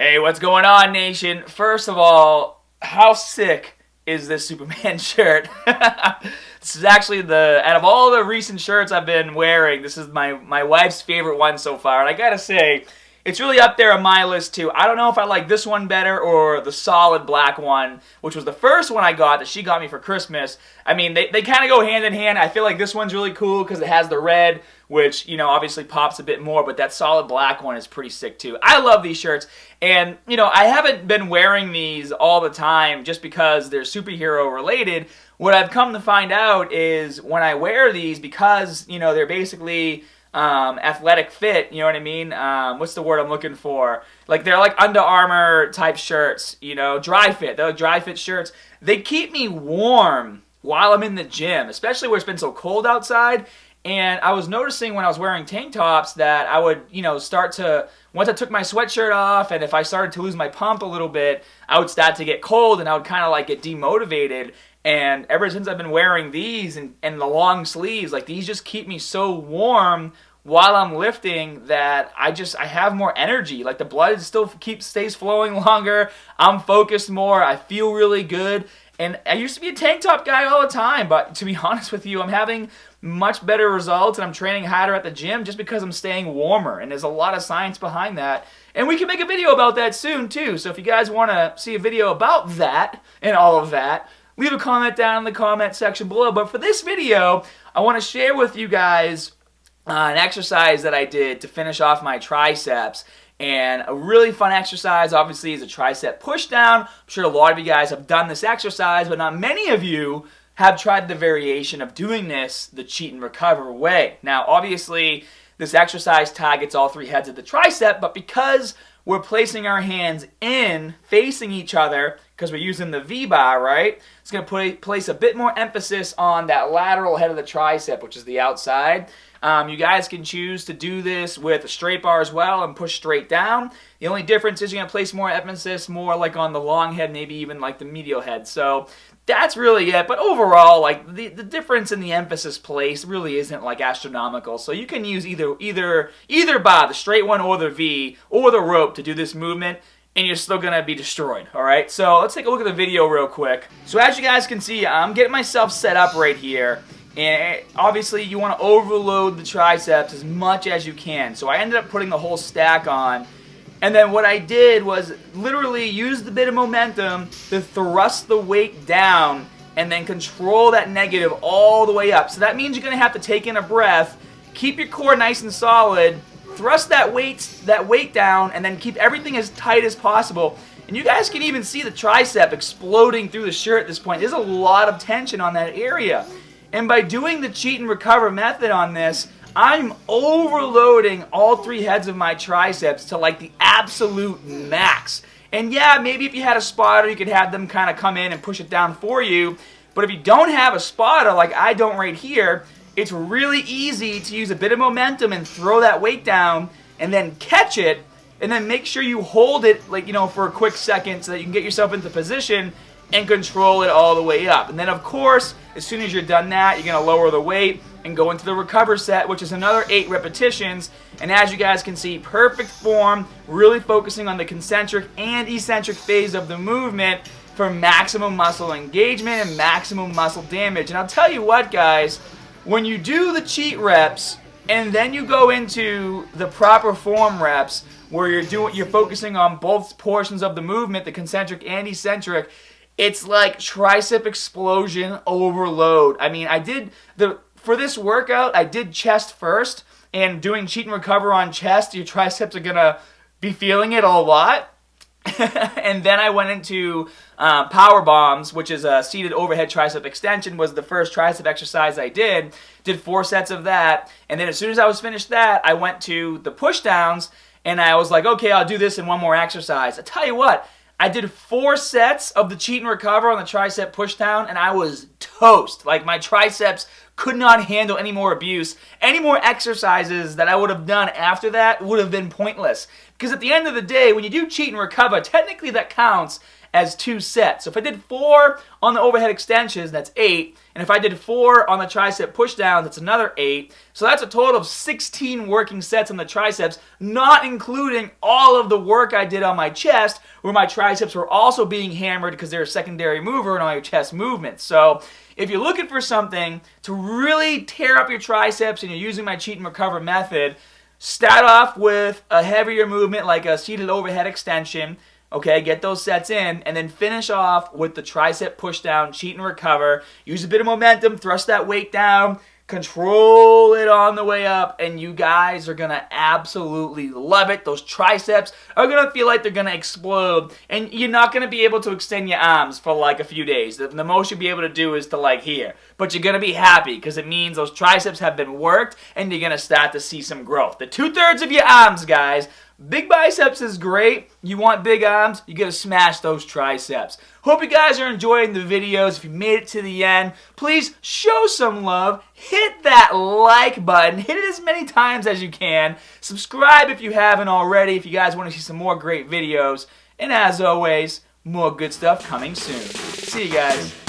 Hey, what's going on, nation? First of all, how sick is this Superman shirt? This is actually out of all the recent shirts I've been wearing, this is my wife's favorite one so far. And I gotta say, it's really up there on my list too. I don't know if I like this one better or the solid black one, which was the first one I got that she got me for Christmas. I mean, they kind of go hand in hand. I feel like this one's really cool because it has the red, which, you know, obviously pops a bit more, but that solid black one is pretty sick too. I love these shirts, and, you know, I haven't been wearing these all the time just because they're superhero related. What I've come to find out is when I wear these, because, you know, they're basically athletic fit, you know what I mean? What's the word I'm looking for? Like, they're like Under Armour type shirts, you know, dry fit. They're like dry fit shirts. They keep me warm while I'm in the gym, especially where it's been so cold outside. And I was noticing when I was wearing tank tops that I would, you know, start to, once I took my sweatshirt off and if I started to lose my pump a little bit, I would start to get cold and I would kind of like get demotivated. And ever since I've been wearing these and the long sleeves, like these just keep me so warm while I'm lifting that I have more energy. Like the blood still stays flowing longer. I'm focused more. I feel really good. And I used to be a tank top guy all the time, but to be honest with you, I'm having much better results and I'm training harder at the gym just because I'm staying warmer. And there's a lot of science behind that. And we can make a video about that soon too. So if you guys want to see a video about that and all of that, leave a comment down in the comment section below. But for this video, I want to share with you guys an exercise that I did to finish off my triceps. And a really fun exercise, obviously, is a tricep pushdown. I'm sure a lot of you guys have done this exercise, but not many of you have tried the variation of doing this the cheat and recover way. Now, obviously, this exercise targets all three heads of the tricep, but because we're placing our hands in, facing each other, because we're using the V-bar, right? It's going to place a bit more emphasis on that lateral head of the tricep, which is the outside. You guys can choose to do this with a straight bar as well and push straight down. The only difference is you're going to place more emphasis more like on the long head, maybe even like the medial head. So that's really it. But overall, like the difference in the emphasis place really isn't like astronomical. So you can use either bar, the straight one or the V or the rope to do this movement, and you're still going to be destroyed, all right? So let's take a look at the video real quick. So as you guys can see, I'm getting myself set up right here. And obviously you want to overload the triceps as much as you can. So I ended up putting the whole stack on. And then what I did was literally use the bit of momentum to thrust the weight down and then control that negative all the way up. So that means you're going to have to take in a breath, keep your core nice and solid, thrust that weight down, and then keep everything as tight as possible. And you guys can even see the tricep exploding through the shirt at this point. There's a lot of tension on that area. And by doing the cheat and recover method on this, I'm overloading all three heads of my triceps to like the absolute max. And yeah, maybe if you had a spotter, you could have them kind of come in and push it down for you. But if you don't have a spotter like I don't right here, it's really easy to use a bit of momentum and throw that weight down and then catch it and then make sure you hold it, like, you know, for a quick second so that you can get yourself into position and control it all the way up. And then of course, as soon as you're done that, you're going to lower the weight and go into the recover set, which is another 8 repetitions. And as you guys can see, perfect form, really focusing on the concentric and eccentric phase of the movement for maximum muscle engagement and maximum muscle damage. And I'll tell you what, guys, when you do the cheat reps and then you go into the proper form reps where you're focusing on both portions of the movement, the concentric and eccentric, it's like tricep explosion overload. I mean, for this workout, I did chest first, and doing cheat and recover on chest, your triceps are gonna be feeling it a lot. And then I went into power bombs, which is a seated overhead tricep extension, was the first tricep exercise I did. Did 4 sets of that, and then as soon as I was finished that, I went to the push downs, and I was like, okay, I'll do this in one more exercise. I tell you what, I did 4 sets of the cheat and recover on the tricep pushdown, and I was toast. Like, my triceps could not handle any more abuse. Any more exercises that I would have done after that would have been pointless. Because at the end of the day, when you do cheat and recover, technically that counts as 2 sets. So if I did 4 on the overhead extensions, that's 8. And if I did 4 on the tricep pushdown, that's another 8. So that's a total of 16 working sets on the triceps, not including all of the work I did on my chest, where my triceps were also being hammered because they're a secondary mover in all your chest movements. So if you're looking for something to really tear up your triceps and you're using my cheat and recover method, start off with a heavier movement like a seated overhead extension. Okay, get those sets in, and then finish off with the tricep pushdown, cheat and recover. Use a bit of momentum, thrust that weight down, control it on the way up, and you guys are going to absolutely love it. Those triceps are going to feel like they're going to explode, and you're not going to be able to extend your arms for like a few days. The most you'll be able to do is to like here. But you're going to be happy because it means those triceps have been worked, and you're going to start to see some growth. The 2/3 of your arms, guys. Big biceps is great. You want big arms, you gotta smash those triceps. Hope you guys are enjoying the videos. If you made it to the end, please show some love. Hit that like button. Hit it as many times as you can. Subscribe if you haven't already, if you guys want to see some more great videos. And as always, more good stuff coming soon. See you guys.